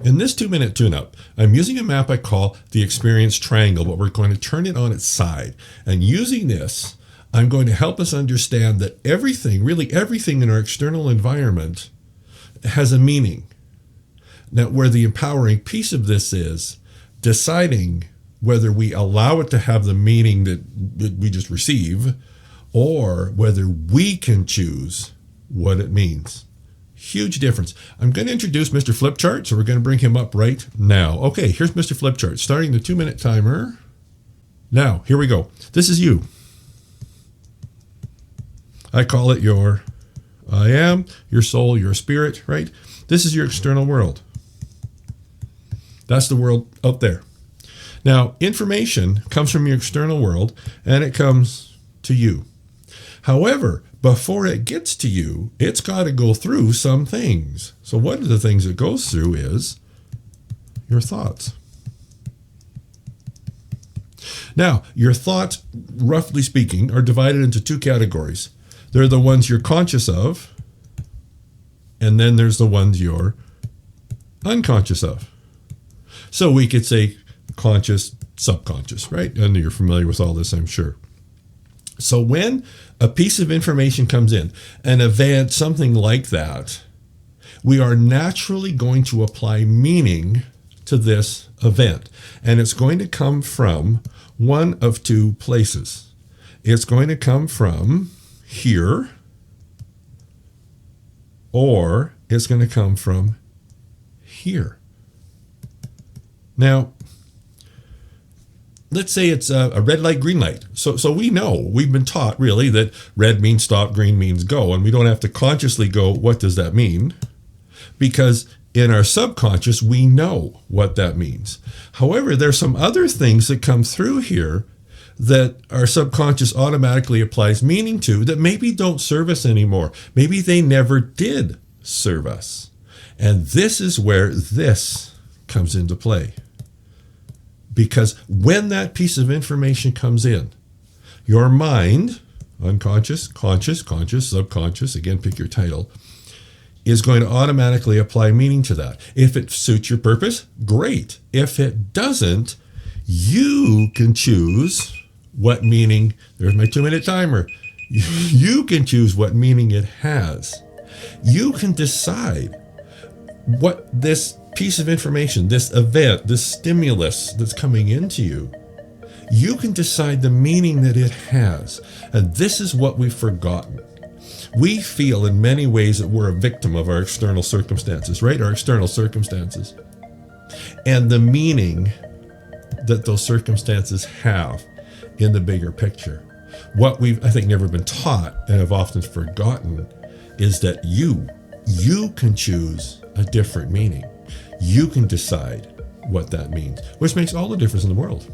In this 2-minute tune-up, I'm using a map I call the experience triangle, but we're going to turn it on its side. And using this, I'm going to help us understand that everything, really everything in our external environment has a meaning. Now, where the empowering piece of this is deciding whether we allow it to have the meaning that we just receive, or whether we can choose what it means. Huge difference. I'm going to introduce Mr. Flipchart, so we're going to bring him up right now. Okay, here's Mr. Flipchart, starting the 2-minute timer. Now, here we go. This is you. I call it your I am, your soul, your spirit, right? This is your external world. That's the world out there. Now, information comes from your external world, and it comes to you. However, before it gets to you, it's got to go through some things. So one of the things it goes through is your thoughts. Now, your thoughts, roughly speaking, are divided into 2 categories. They're the ones you're conscious of, and then there's the ones you're unconscious of. So we could say conscious, subconscious, right? And you're familiar with all this, I'm sure. So when a piece of information comes in, an event, something like that, we are naturally going to apply meaning to this event. And it's going to come from one of 2 places. It's going to come from here, or it's going to come from here. Now, let's say it's a red light, green light. So we know, we've been taught really that red means stop, green means go. And we don't have to consciously go, what does that mean? Because in our subconscious, we know what that means. However, there's some other things that come through here that our subconscious automatically applies meaning to that maybe don't serve us anymore. Maybe they never did serve us. And this is where this comes into play. Because when that piece of information comes in, your mind, unconscious, conscious, subconscious, again, pick your title, is going to automatically apply meaning to that. If it suits your purpose, great. If it doesn't, you can choose what meaning, there's my 2-minute timer. You can choose what meaning it has. You can decide what this piece of information, this event, this stimulus that's coming into you, you can decide the meaning that it has. And this is what we've forgotten. We feel in many ways that we're a victim of our external circumstances, right? Our external circumstances. And the meaning that those circumstances have in the bigger picture. What we've, I think, never been taught and have often forgotten is that you can choose a different meaning. You can decide what that means, which makes all the difference in the world.